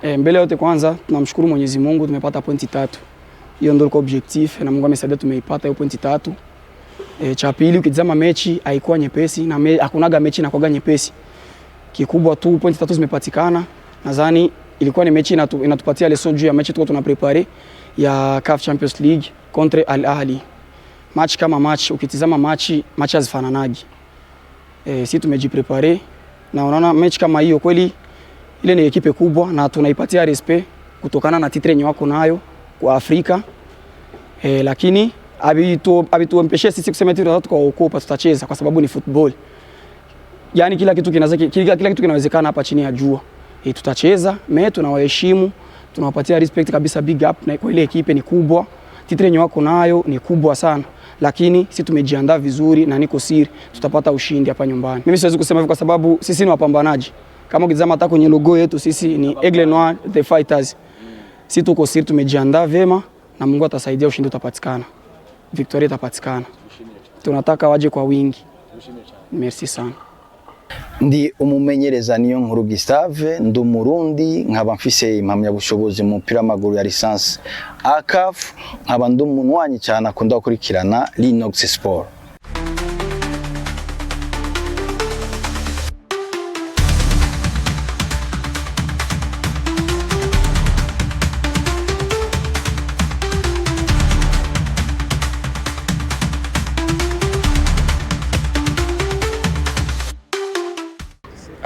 Mbele yote kwanza tunamshukuru Mwenyezi Mungu tumepata pointi 3. Hiyo ndio objective na Mungu amesaidia tumeipata hiyo pointi 3. Cha pili ukitazama mechi haikuwa nyepesi na hakunaga mechi inakuwa nyepesi. Kikubwa tu pointi 3 zimepatikana. Nadhani ilikuwa ni mechi inatupatia lesson juu ya mechi tuko tunaprepare ya CAF Champions League contre Ahly. Match kama match ukitizama match hazifananagi. Sisi tumejiprepare na unaona mechi kama hiyo kweli ile ni ekipe kubwa na tunaipatia respect kutokana na titre yenye wako nayo kwa Afrika. Lakini habituempeshe sisi kusema titre tatu kwa ukopa tutacheza kwa sababu ni football. Yaani kila kitu kinawezekana hapa chini ya jua. Tutacheza, tunawaheshimu, tunawapatia respect kabisa, big up na kwa ile ekipe ni kubwa. Titre yenye wako nayo ni kubwa sana. Lakini sisi tumejiandaa vizuri na niko siri tutapata ushindi hapa nyumbani. Mimi siwezi kusema hivyo kwa sababu sisi ni wapambanaji. Kama ukitazama hata kwenye logo yetu sisi ni Aigle Noir the Fighters. Sisi tuko siri tumejiandaa vema na Mungu atasaidia ushindi utapatikana. Victoria itapatikana. Tunataka waje kwa wingi. Merci sana. Ndi umumenyereza niyo nkuru Gustave ndumurundi nkaba mfise impamya bushobozi mu mupira w'amaguru ya licence ACAF nkaba ndumunwanyi cyane akunda gukurikirana Linox Sport.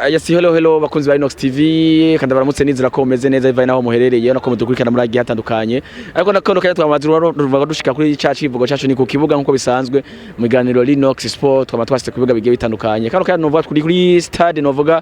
Yes, hello bakunzi ba Linox TV kandi baramutse nizira ko meze neza ivaye naho muherereye no ko mudukurikirana muri agiye hatandukanye ariko nakono kaya twamazuru ruvuga dushika kuri civugo cyacu ni ku kibuga nkuko bisanzwe mu biganiro Linox Sport twama twasite ku bibuga bigiye bitandukanye kandi kaya novuga kuri stade novuga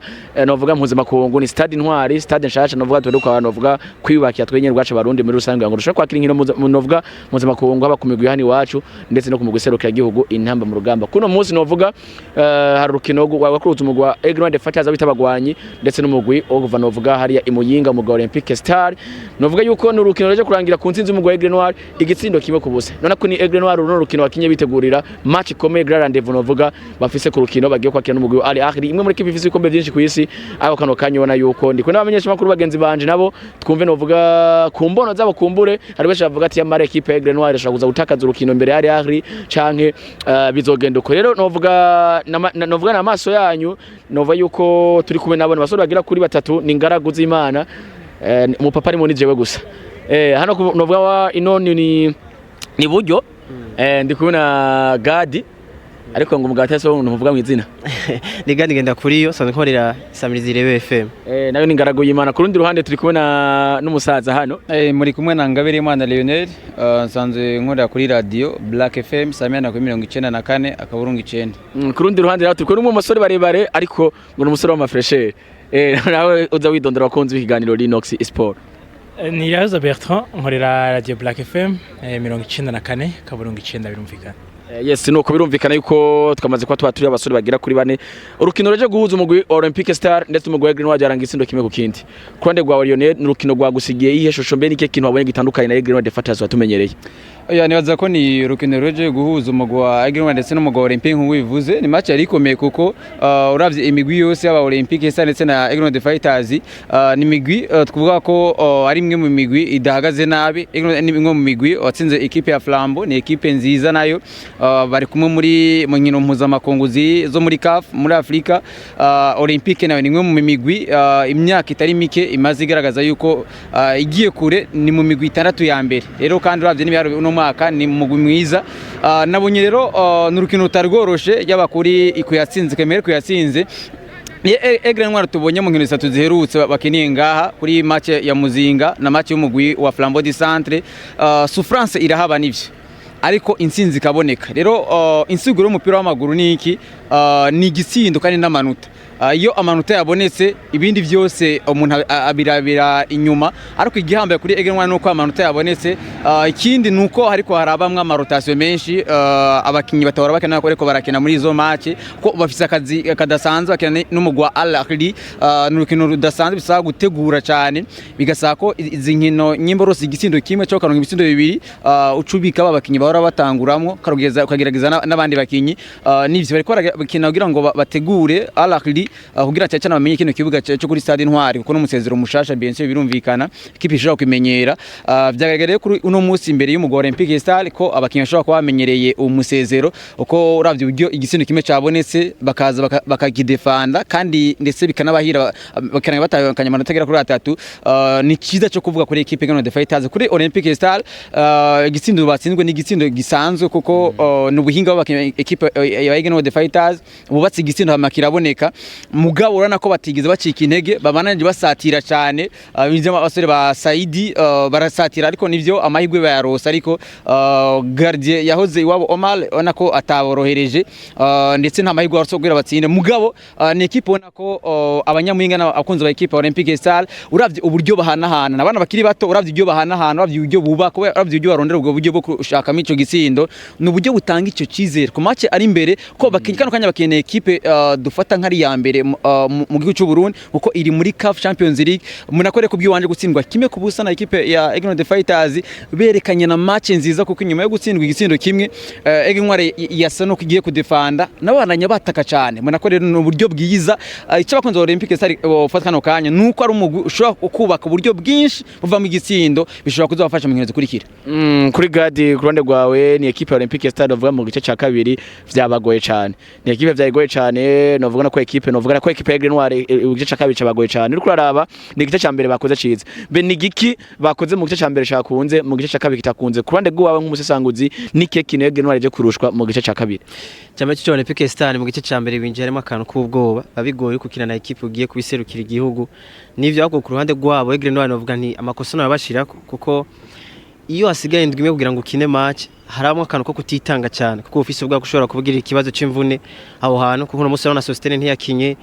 mpuzamakungu ni stade Ntwari stade nshasha novuga tweduka novuga kwiyubakira twenye rwacu barundi muri rusanzwe ngo dushaka kwakira inkino novuga mpuzamakungu aba kumigwi hani wacu ndetse no kumugwiserukira igihugu intamba mu rugamba kuno munsi novuga hari urukino wakurutse umugwa Aigle bitabagwanyi ndetse n'umugwi over novuga hariya imuyinga mu Olympic Star novuga yuko n'urukino ruje kurangira ku nsinzi umugwi Aigle Noir igitsindo kimwe kubusa none ko ni Aigle Noir n'urukino wakinye bitegurira match ikomeye grand rendez-vous novuga bafise ku rukino bagiye kwakira n'umugwi Ahly imwe muri kibifise ikombe byinshi ku isi aho kano kanyona yuko ndiko n'abamenyeshamakuru bagenzi banje nabo twumve novuga ku mbono zabo kumbure hari wese bavuga ati yamara equipe Aigle Noir ishaka gutakaza urukino imbere ya Ahly canke bizogenda uko rero novuga n'amaso yanyu novuga yuko turi kumwe nabone basore bagira kuri batatu ni ngaraguza Imana umupapa ari mu nijewe gusa hano novuga ino ni buryo ndi kubona Gadi ariko ngo umugati so ntuvuga mu izina ni Gadi ngenda kuri yo sanzwe nkorera Samirizi Rebe FM nayo ni ngaraguza Imana ku rundi ruhande turi kubona n'umusaza hano muri kumwe na Ngabire Imana Lionel sanzwe nkorera kuri radio Black FM 94 akaburungu 9 ku rundi ruhande turi kubona umusore barebare ariko ngo n'umusore wa mafresher nawe uza widondera bakunzi b'ikiganiro Linox Sport. Ni Yaza Bertrand nkorera radio Black FM 94 kaburungu 9 birumvikana. Yes nuko birumvikana yuko twamaze kwa turi abasore bagira kuri bane urukino ruje guhuza umugwi Olympic Star ndetse umugwi Aigle Noir yaranga isindo kimwe ku kindi kurande gwa Lionel n'urukino rwa gusigiye iheshosho mbe nike kintu wabonye gitandukanye na Aigle Noir defaters watumenyereye nibaza ko ni urukino ruje guhuza umugwi wa Aigle Noir ndetse n'umugwi wa Olympic nk'uwivuze ni match yari ikomeye kuko uravye imigwi yose y'aba Olympic Star ndetse na Aigle Noir Fighters ni imigwi twavuga ko ari imwe mu migwi idahagaze nabi Aigle Noir ni imwe mu migwi watsinze equipe ya Flambeau ni equipe nziza nayo bari kumwe muri mu nkino mpuzamakungu zo muri CAF muri Afrika Olympic nayo ni imwe mu migwi imyaka itari mike imaze igaragaza yuko igiye kure ni mu migwi 6 ya mbere rero kandi uravye n'ibiharo no mwaka ni mugwi mwiza nabonye rero n'urukino rutarworoshe y'abakuri ikuyatsinze kemere kuyatsinze Aigle Noir tubonye mu nkino 3 ziherutse bakiniye ngaha kuri match ya Muzinga na match y'umugwi wa Flambeau du Centre souffrance irahaba nivyo ariko insinzi kaboneka rero insiguro y'umupira w'amaguru ni iki ni igitsindo kandi n'amanota iyo amanota yabonetse ibindi byose umuntu abirabira inyuma ariko igihambaye kuri Aigle Noir nuko amanota yabonetse ikindi nuko hariko harabamwe amarotation menshi abakinyi batahora bakena ko barakena muri izo match ko bafise akazi kadasanzwe bakena n'umugwa Ahly n'urukino rudasanzwe bisaba gutegura cyane bigasaba ko izi nkino nyimborose igitsindo kimwe cyo karonga ibitsindo bibiri ucubika abakinyi bahora batanguramwo kagerageza n'abandi bakinyi nivyo bariko bakina kugira ngo bategure Ahly Ahly kugira cyane cyane bamenye kino kibuga cyo kuri stade Noir kuko no musezero mushasha bien sûr birumvikana ikipe ishobora kumenyera byagaragaye kuri uno munsi imbere y'umugore Olympique Stars ko abakinnyi bashobora kuba bamenyereye umusezero uko uravye uburyo igisindo kimwe cyabonetse bakaza bakakidefanda kandi ndetse bikanabahira bakana batanganya amanota agera kuri 3 ni cyiza cyo kuvuga kuri equipe Aigle Fighters kuri Olympique Stars igisindo batsinzwe ni igisindo gisanzwe kuko n'ubuhinga bw'abakinnyi equipe ya Aigle Fighters bubatse igisindo hamakiraboneka mugabo urana ko batigeze bacika intege babananje basatira cyane bizema abasore ba Saidi barasatira ariko nivyo amahigwe bayarosa ariko gardien yahoze iwabo Omar ona ko ataborohereje ndetse nta mahigwe arasogwira batsinde mugabo ni equipe ona ko abanyamuhinga n'abakunzi ba equipe Olympique Stars uravye uburyo bahanahana nabana bakiri bato uravye uburyo bahanahana uravye uburyo bubaka uravye uburyo barondera ubwo buryo bwo gushaka mico gisindo n'uburyo butanga ico cizere ku match ari imbere ko bakikano kanya bakeneye equipe dufata nkari ya mbere mu gihugu cy'u Burundi uko iri muri CAF Champions League munakore ku by'uwanje gutsindwa kimwe ku busa na equipe ya Aigle Fighters berekanye na match nziza kuko inyuma yo gutsindwa igisindo kimwe Aigle yasa no kigiye kudefanda nabananya bataka cyane munakore n'uburyo bwiza icyo bakunze Olympique Stars ufata kano kanya nuko ari umugwi ushobora kubaka uburyo bwinshi buva mu gisindo bishobora kuzabafasha mu nkino zikurikira kuri gadi kurande rwawe ni equipe Olympique Stars uvuga mu gice cya kabiri vyabagoye cyane ni equipe vyagoye cyane novuga na ko equipe novuga ko equipe ya Noir igice cya kabiri cyabagoye cyane uriko uraraba ni igice cya mbere bakoze ciza be ni giki bakoze mu gice cya mbere cyakunze mu gice cya kabiri kitakunze kurande rwawe nk'umusesanguzi ni keki ne Noir je kurushwa mu gice cya kabiri cyane cyo Olympique Stars mu gice cya mbere binjeremo akantu k'ubwoba babigoye kukina na equipe ugiye kubiserukira igihugu nivyo ahubwo ku ruhande rwabo Aigle Noir novuga nti amakosa nabashira kuko iyo hasigaye indwi imwe kugira ngo ukine match haramo akantu ko kutitanga cyane kuko ufise ubwa gushobora kubugira ikibazo c'imvune aho hantu kuko no musi na Sostene ntiyakinye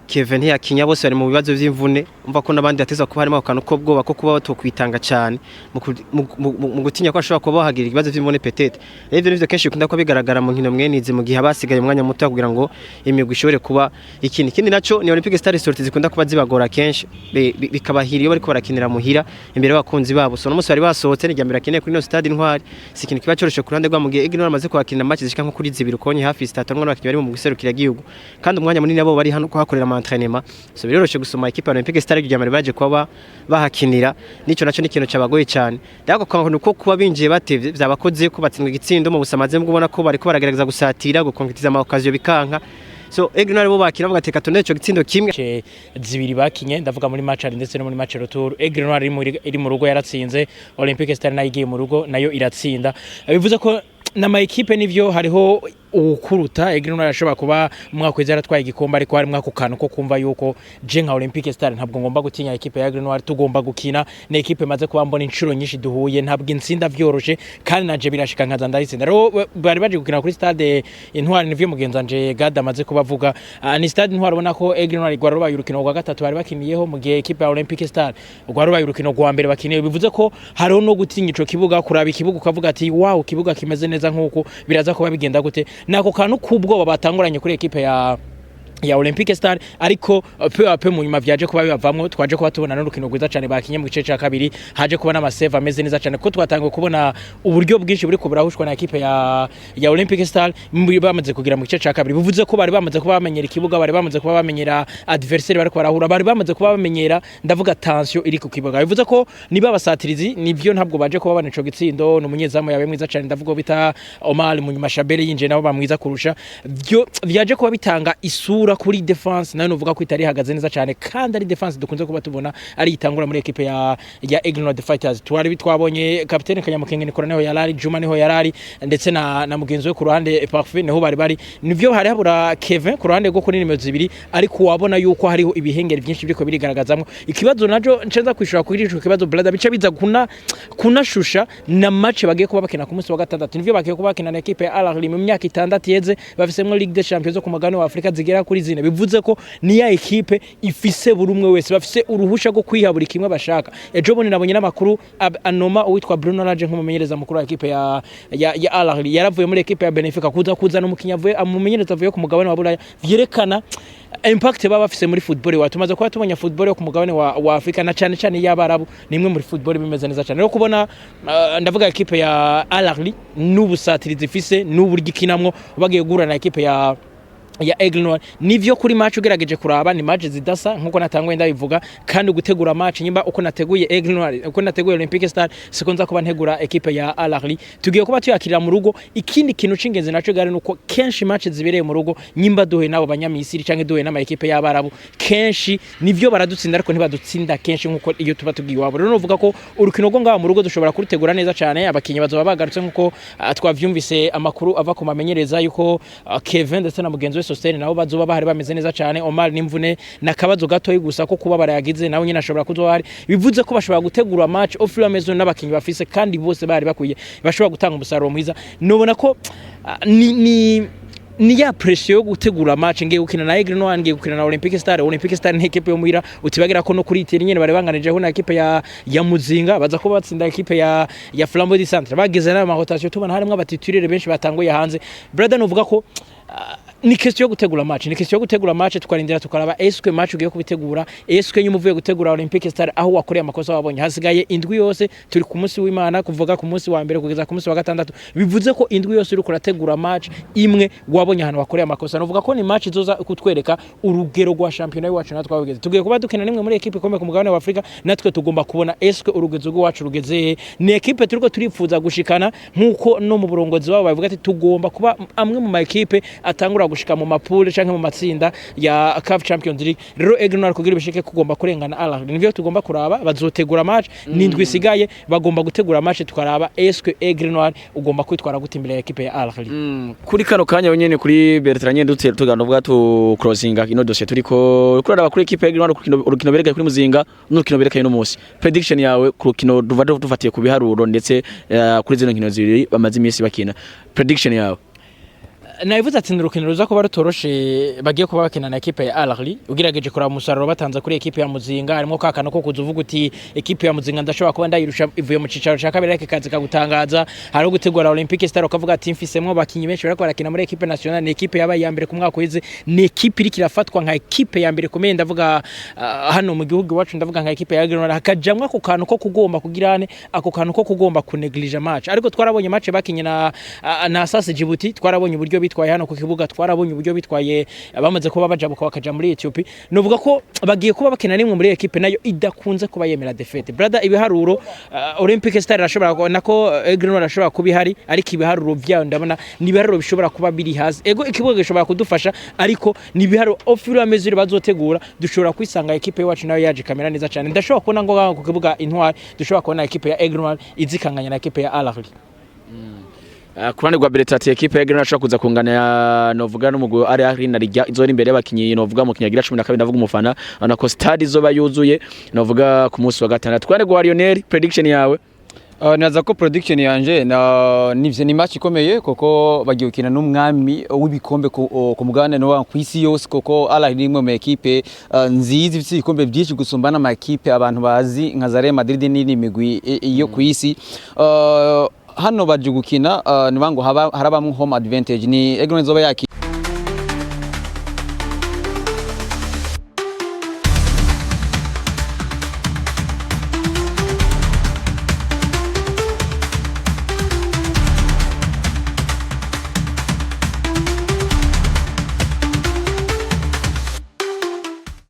Kevin ntiyakinya bose bari mu bibazo by'imvune umva ko nabandi bateza kuba harimo akantu ko bwoba ko kuba batokwitanga cyane mu gutinya ko ashobora kuba bahagira ibibazo by'imvune petete rero nivyo kenshi bikunda ko bigaragara mu nkino mwenize mu gihe abasigaye umwanya muto kugira ngo imigwi ishobore kuba ikindi naco ni Olympique Stars sorties zikunda kuba zibagora kenshi bikabahira iyo bariko barakinira muhira imbere y'abakunzi babo so no musi bari basohotse ni jambira kineye kuri no stade Noir sikintu kiba cyoroshe ku ruhande rwa mu gihe Aigle Noir amaze kuhakinira match zishika nko kuri 2 konye hafi 3 n'abakinyi bari mu guserukira igihugu kandi umwanya munini abo bari hano kuhakorera entraînement so biroroshe gusoma equipe ya Olympique Stars ryamare baje kuba bahakinira nico naco n'ikintu cabagoye cyane ndako kantu ko kuba binjiye batevye byabakoze ko batsindwa igitsindo mu busamaze mbona ko bariko baragerageza gusatira gukonketiza ama occasion bikanka so Aigle Noir bo bakira bavuga teka tonde ico gitsindo kimwe zibiri bakinye ndavuga muri match ari ndetse no muri match retour Aigle Noir iri mu rugo yaratsinze Olympique Stars nayo igiye mu rugo nayo iratsinda bivuze ko nama equipe nivyo hariho ukuruta Aigle Noir yashobora kuba mwakweze yaratwaye igikombe ariko hari mwako kantu ko kumva yuko je nka Olympique Stars ntabwo ngomba gutinya equipe ya Aigle Noir tugomba gukina na equipe maze kuba mbona inshuro nyinshi duhuye ntabwo insinda vyoroshe kandi naje birashika nkaza ndayitsinda rero bari baje gukina kuri stade Intwari nivyo mugenzanje Gada maze kubavuga ni stade Intwari ubona ko Aigle Noir igwa rubaye urukino rwa gatatu bari bakiniyeho mu gihe equipe ya Olympique Stars ugwa rubaye urukino rwa mbere bakiniye bivuze ko hariho no gutinya ico kibuga kuraba ikibuga ukavuga ati wow kibuga kimeze neza nkuko biraza kuba bigenda gute nako kantu kubwoba batanguranye kuri equipe ya Olympique Stars ariko pe mu nyuma vyaje kuba bibavamwe twaje kuba tubona n'urukino rwiza cyane bakinye mu gice cya kabiri haje kuba n'amasave ameze neza cyane ko twatangiye kubona uburyo bwinshi buri kuburahushwa na equipe ya Olympique Stars bamaze kugira mu gice cya kabiri bivuze ko bari bamaze kuba bamenyera ikibuga bari bamaze kuba bamenyera adversaire bari kwarahura bari bamaze kuba bamenyera ndavuga tension iri ku kibuga bivuze ko niba abasatirizi nivyo ntabwo baje kuba banico gitsindo n'umunyezamu yawe mwiza cyane ndavuga bita Omar mu nyuma Shabele yinje nabo bamwiza kurusha byo vyaje kuba bitanga isura kuri defense nayo novuga ko itari hagaze neza cyane kandi ari defense dukunze kuba tubona ari itangura muri equipe ya Aigle Fighters twari bitwabonye capitaine Kanyamukenge Nicola neho yarari Juma neho yarari ndetse na mugenzi we ku ruhande Parfait neho bari nivyo hari habura Kevin ku ruhande rwo kuri nimero 2 ariko wabona yuko hariho ibihengeri byinshi biriko birigaragazamwe ikibazo najo ncenza kwishura kuri ico kibazo brother bice biza kunashusha na match bagiye kuba bakina ku munsi wa gatandatu nivyo bagiye kuba bakina na equipe ya Ahly mu myaka 6 yeze bafisemwe Ligue des Champions ku mugabane wa Afrika zigera kuri zine bivuze ko ni ya equipe ifise buri umwe wese bafise uruhusha rwo kwihabura kimwe bashaka ejo bone nabonye namakuru anoma uwitwa Bruno Lage nk'umumenyereza mukuru wa equipe ya Ahly yaravuye muri equipe ya Benfica kuza n'umukinyavuye amumenyereza avuye ku mugabane wa Buraya vyerekana impact baba bafise muri football watumaze kuba tumenya football yo ku mugabane wa Afrika na cyane cyane y'abarabu nimwe muri football bimeze neza cyane rero kubona ndavuga equipe ya Ahly n'ubusatirizi ifise n'uburyo ikinamwo bagiye gura na equipe ya ya Aigle Noir nivyo kuri match ugerageje kuraba ni match zidasa nkuko natangwe ndabivuga kandi gutegura match nyimba uko nateguye Aigle Noir uko nateguye Olympique Star siko nza kuba ntegura equipe ya Ahly tugiye kuba tuyakirira mu rugo ikindi kintu cingenzi naco gari nuko kenshi match zibereye mu rugo nyimba duhe nabo banyamisiri canke duhe n'ama equipe y'abarabu kenshi nivyo baradutsinda ariko ntibadutsinda kenshi nkuko iyo tuba tugiye wabo rero novuga ko urukino rwo ngaho mu rugo dushobora kuritegura neza cyane abakinyi bazoba bagarutse nkuko twavyumvise amakuru ava ku mamenyereza yuko Kevin ndetse na mugenzi Sostene nabo bazoba bahari bameze neza cyane Omar nimvune nakabazo gato gusa ko kuba barayagize nawe nyine ashobora kuzo hari bivuze ko bashobora gutegura match of la maison n'abakinyi bafise kandi bose bari bakwiye bashobora gutanga umusaruro mwiza nobona ko ni ya pressure yo gutegura match ngiye gukina na Aigle Noir ngiye gukina na Olympique Star ni equipe yo muhira utibagira ko no kuri iteri nyene bari banganijeho na equipe ya Muzinga baza ko batsinda equipe ya Flambeau du Centre bageze na ma rotation tubana harimo abatitulire benshi batanguye hanze brother novuga ko ni question yo gutegura match tukarindira tukaraba eske match ugiye kubitegura eske nyuma uvuye gutegura Olympique Star aho wakoreye amakosa wabonye hasigaye indwi yose turi ku munsi w'Imana kuvuga ku munsi wa mbere kugeza ku munsi wa gatandatu bivuze ko indwi yose uri kurategura match imwe wabonye ahantu wakoreye amakosa novuga ko ni match izoza kutwereka urugero rwa championnat wacu natwe twabigeze tugiye kuba dukina nimwe muri equipe ikomeye ku mugabane wa Afrika natwe tugomba kubona eske urugezo rwacu rugeze ni equipe turiko turifuza gushikana nkuko no mu burongozi babo bavuga ati tugomba kuba amwe mu ma equipe atangura gushika mu mapule canke mu matsinda ya CAF Champions League rero Aigle Noir kugira bishike kugomba kurengana Ahly nivyo tugomba kuraba bazotegura match nindwi isigaye bagomba gutegura match tukaraba eske Aigle Noir ugomba kwitwara gute imbere ya equipe ya Ahly kuri kano kanya nyene kuri Bertrand nyene dutse tugandavuga tu crossinga ino dossier turiko kuraba kuri equipe ya Aigle Noir urukino bereka kuri Muzinga n'urukino bereka no munsi prediction yawe ku rukino dufatiye ku biharuro ndetse kuri zino nkino zibiri bamaze imisi bakina prediction yawe naivuze ati urukino ruza kuba rutoroshe bagiye kuba bakina na equipe ya Ahly ugirageje kuraba umusaruro batanze kuri equipe ya Muzinga harimo kakano ko kuzuvuga uti equipe ya Muzinga ndashobora kuba ndayirusha ivuye mu cicaro cya kabiri ariko kazi kagutangaza hari gutegura Olympique Star ukavuga ati mfisemwe bakinyi benshi barako barakina muri equipe nationale ni equipe yabaye ya mbere ku mwaka wize ni equipe iri kirafatwa nka equipe ya mbere komeye ndavuga hano mu gihugu wacu ndavuga nka equipe ya Aigle Noir hakajamwa ko kantu ko kugomba kugirane ako kantu ko kugomba kuneglige match ariko twarabonye match bakinye na Sase Djibouti twarabonye uburyo bitwaye hano ku kibuga twarabonye uburyo bitwaye bamaze kuba bajabuka bakaja muri Ethiopia novuga ko bagiye kuba bakina nimwe muri equipe nayo idakunze kuba yemera defete brother ibiharuro Olympique Star arashobora nako Aigle Noir arashobora kubihari ariko ibiharuro byayo ndabona ni ibiharuro bishobora kuba biri hazi ego ikibuga gishobora kudufasha ariko ni ibiharuro ofiro mesure bazotegura dushobora kwisanga equipe yacu nayo yaje kamera neza cyane ndashobora kubona ngo ku kibuga Intwari dushobora kubona equipe ya Aigle Noir izikanganya na equipe ya Ahly kurane gwa Bertrand equipe ya Aigle Noir ashaka kuza kungana novuga n'umugwi ari Ahly na rijya izori imbere y'abakinyi novuga mu kinyagira 12 ndavuga umufana anako stade izoba yuzuye novuga ku munsi wa gatandatu kurane gwa Lionel prediction yawe naza ko prediction yanje nivyo ni match ikomeye koko bagiye gukina n'umwami w'ibikombe ku mugabane no ku isi yose koko Ahly nimwe mu equipe nziza ifite ibikombe byinshi gusumbana ama equipe abantu bazi nka Real Madrid n'indi migwi iyo ku isi hano baje gukina nibango harabamwe home advantage ni Aigle Noir zoba yaki